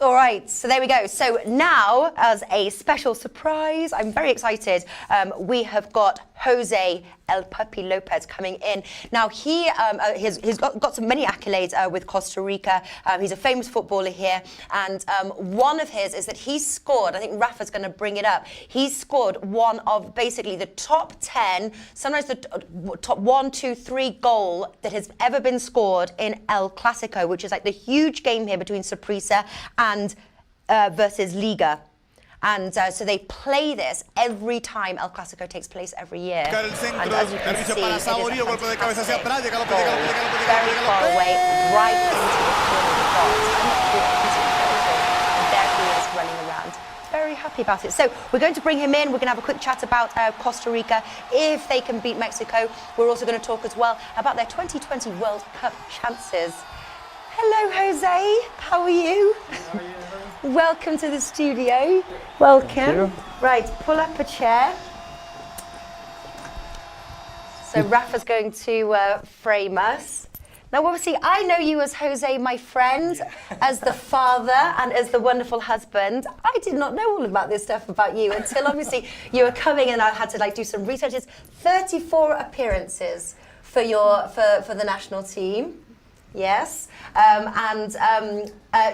All right, so there we go. So now, as a special surprise, I'm very excited. We have got Jose El Puppy Lopez coming in. Now, he's got many accolades with Costa Rica. He's a famous footballer here. And one of his is that he scored, I think Rafa's going to bring it up, he scored one of basically the top 10, sometimes the top 1, 2, 3 goal that has ever been scored in El Classico, which is like the huge game here between Saprissa and versus Liga. And so they play this every time El Clasico takes place every year. And as you can see, it is a fantastic goal, very far away, right into the corner of the box. And there he is running around. Very happy about it. So we're going to bring him in. We're going to have a quick chat about Costa Rica, if they can beat Mexico. We're also going to talk as well about their 2020 World Cup chances. Hello, Jose. How are you? How are you? Welcome to the studio. Welcome. Thank you. Right, pull up a chair. So Rafa's going to frame us. Now, obviously, I know you as Jose, my friend, as the father and as the wonderful husband. I did not know all about this stuff about you until obviously you were coming and I had to do some research. It's 34 appearances for the national team. Yes,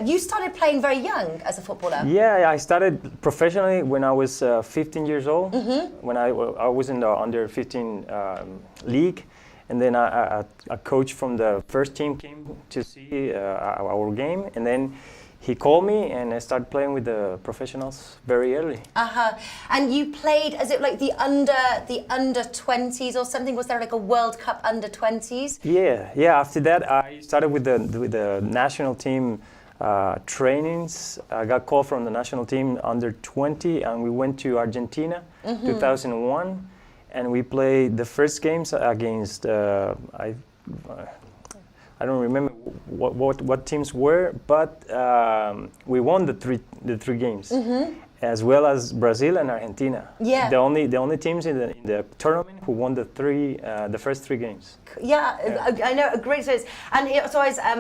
you started playing very young as a footballer. Yeah, I started professionally when I was 15 years old, when I was in the under 15 league, and then a coach from the first team came to see our game, and then he called me and I started playing with the professionals very early. And you played, is it like the under 20s or something? Was there like a World Cup under 20s? Yeah. After that, I started with the national team trainings. I got called from the national team under 20, and we went to Argentina, 2001, and we played the first games against I don't remember what teams were, but we won the three games, as well as Brazil and Argentina. Yeah. The only teams in the tournament who won the first 3 games. Yeah. I know, a great story. And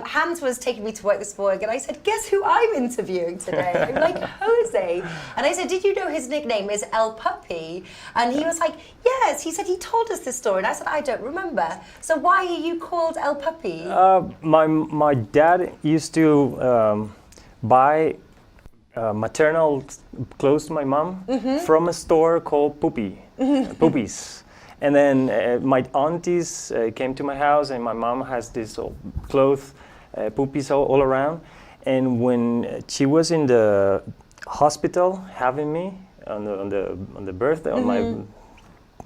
Hans was taking me to work this morning, and I said, guess who I'm interviewing today? I'm like, Jose. And I said, did you know his nickname is El Puppy? And he was like, yes. He said he told us this story, and I said, I don't remember. So why are you called El Puppy? My dad used to buy maternal clothes to my mom from a store called Puppies. And then my aunties came to my house, and my mom has this clothes, Puppies all around. And when she was in the hospital having me on the birthday, on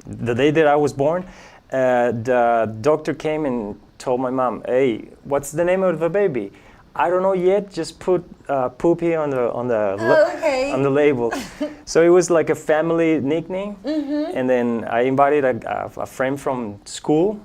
the day that I was born, the doctor came and told my mom, "Hey, what's the name of the baby?" I don't know yet. Just put Poopy on the label. So it was like a family nickname. And then I invited a friend from school,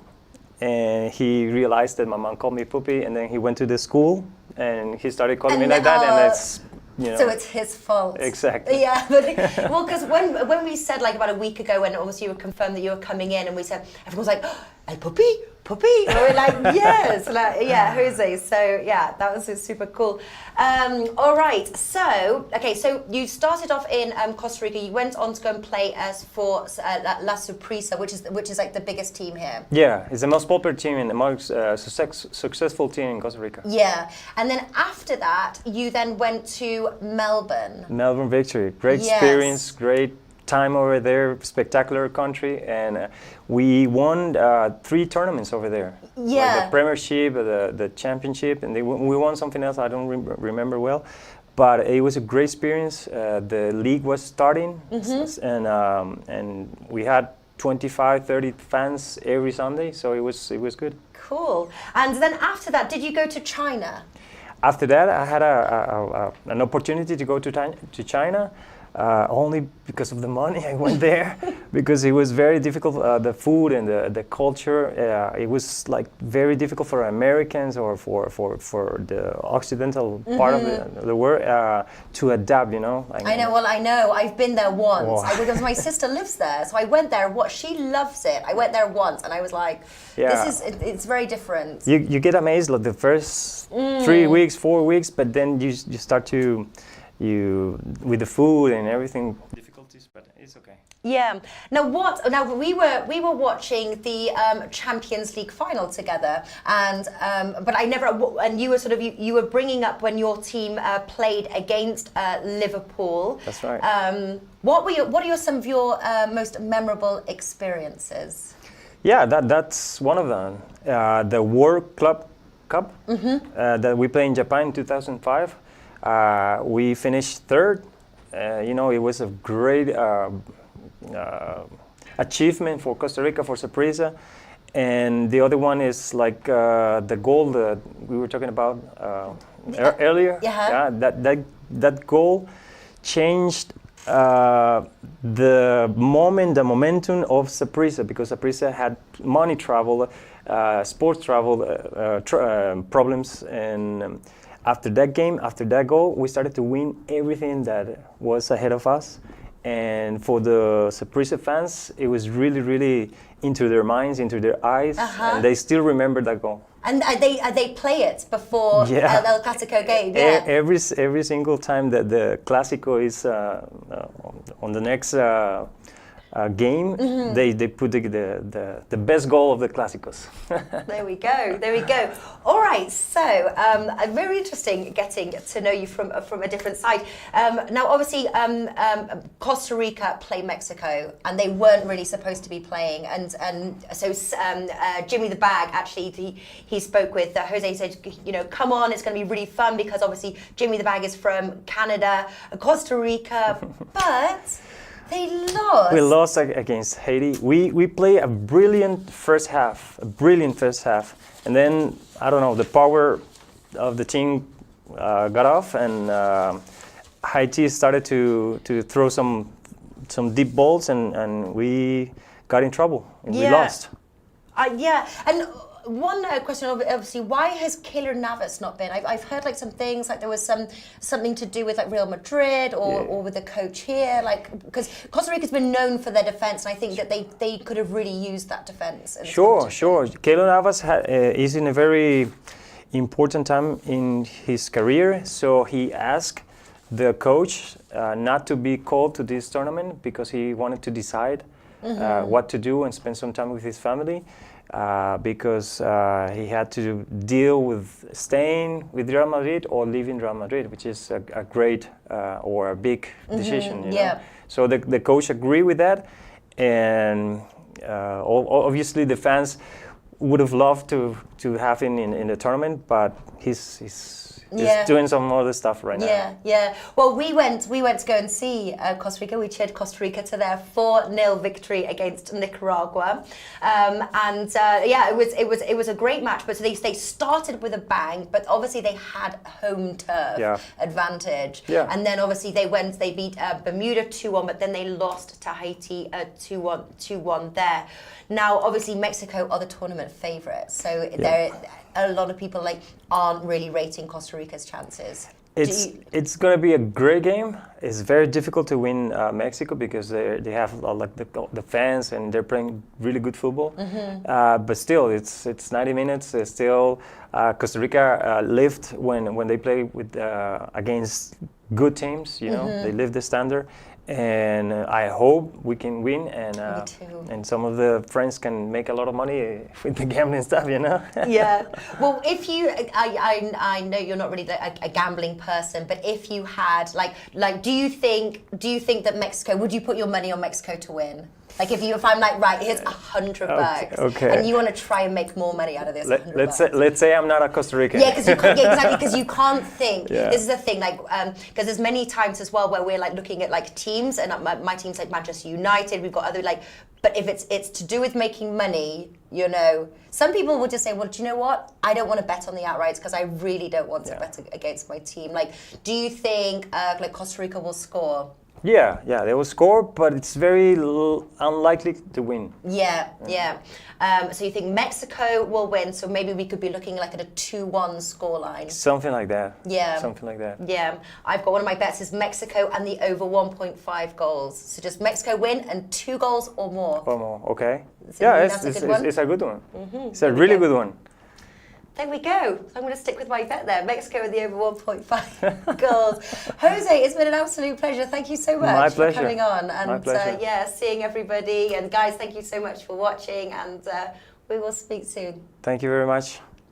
and he realized that my mom called me Poopy, and then he went to the school and he started calling me like that, and that's. So it's his fault. Exactly. Yeah, well, because when we said about a week ago, when obviously you were confirmed that you were coming in, and we said, everyone was like, oh, El Puppy? And we were like, yes, Jose. So yeah, that was super cool. All right, so you started off in Costa Rica. You went on to go and play as for La Saprissa, which is like the biggest team here. Yeah, it's the most popular team and the most successful team in Costa Rica. Yeah, and then after that, you then went to Melbourne. Melbourne Victory, great experience, great time over there, spectacular country, and we won 3 tournaments over there. Yeah. Like the Premiership, the Championship, and we won something else I don't remember well, but it was a great experience. The league was starting, and we had 25, 30 fans every Sunday, so it was good. Cool. And then after that, did you go to China? After that, I had an opportunity to go to China. only because of the money I went there, because it was very difficult. The food and the culture, it was like very difficult for Americans or for the Occidental part of the world to adapt. You know. I know. Well, I know. I've been there once Wow. because my sister lives there, so I went there. She loves it. I went there once, and I was like, Yeah. It's very different. You get amazed like the first 3 weeks, 4 weeks, but then you start to with the food and everything difficulties, but it's okay. Yeah. Now we were watching the Champions League final together, and but I never. And you were you were bringing up when your team played against Liverpool. That's right. What are some of your most memorable experiences? Yeah, that's one of them. The World Club Cup that we played in Japan in 2005. We finished third. It was a great achievement for Costa Rica, for Saprissa. And the other one is like the goal that we were talking about earlier. Yeah. That goal changed the momentum of Saprissa, because Saprissa had money travel, sports travel problems, and after that game, after that goal, we started to win everything that was ahead of us. And for the Saprissa fans, it was really, really into their minds, into their eyes, and they still remember that goal. And they play it before El Classico game. Yeah. Every single time that the Classico is on the next game, they put the best goal of the Clásicos. There we go. All right, so very interesting getting to know you from a different side. Now, obviously, Costa Rica play Mexico, and they weren't really supposed to be playing. And so Jimmy the Bag, actually, he spoke with Jose, said, come on, it's going to be really fun, because obviously Jimmy the Bag is from Canada, Costa Rica, but they lost. We lost against Haiti. We played a brilliant first half, and then I don't know, the power of the team got off, and Haiti started to throw some deep balls, and we got in trouble. And we lost. And one question, obviously, why has Keylor Navas not been? I've heard like some things, like there was something to do with like Real Madrid or with the coach here, like because Costa Rica's been known for their defense, and I think that they could have really used that defense. Sure. Keylor Navas is in a very important time in his career, so he asked the coach not to be called to this tournament because he wanted to decide what to do and spend some time with his family. Because he had to deal with staying with Real Madrid or leaving Real Madrid, which is a great or a big decision. You know? So the coach agreed with that, and obviously the fans would have loved to have him in the tournament, but he's doing some other stuff right now. Yeah. Well, we went to go and see Costa Rica. We cheered Costa Rica to their 4-0 victory against Nicaragua, it was a great match. But they started with a bang, but obviously they had home turf advantage. Yeah. And then obviously they beat Bermuda 2-1, but then they lost to Haiti 2-1 there. Now, obviously, Mexico are the tournament favourites, so a lot of people aren't really rating Costa Rica's chances. It's going to be a great game. It's very difficult to win Mexico because they have the fans and they're playing really good football. But still, it's 90 minutes. Still, Costa Rica lived when they play with against good teams. They live the standard. And I hope we can win, and some of the friends can make a lot of money with the gambling stuff, Yeah. Well, if you, I know you're not really a gambling person, but if you had, do you think that Mexico? Would you put your money on Mexico to win? If I'm right, here's $100, and you want to try and make more money out of this. Let's say I'm not a Costa Rican. Yeah, exactly, because you can't think. This is the thing, because there's many times as well where we're looking at teams, and my team's like Manchester United. We've got other but if it's to do with making money, some people will just say, well, do you know what? I don't want to bet on the outrights because I really don't want to bet against my team. Do you think Costa Rica will score? Yeah, they will score, but it's very unlikely to win. Yeah. So you think Mexico will win? So maybe we could be looking like at a 2-1 scoreline. Something like that. Yeah. Something like that. Yeah. I've got one of my bets is Mexico and the over 1.5 goals. So just Mexico win and 2 goals or more. Or more. Okay. So Yeah, that's a good one? it's a good one. It's a really good one. There we go. I'm going to stick with my bet there. Mexico with the over 1.5 goals. Jose, it's been an absolute pleasure. Thank you so much for coming on. And My pleasure. seeing everybody. And guys, thank you so much for watching. And we will speak soon. Thank you very much.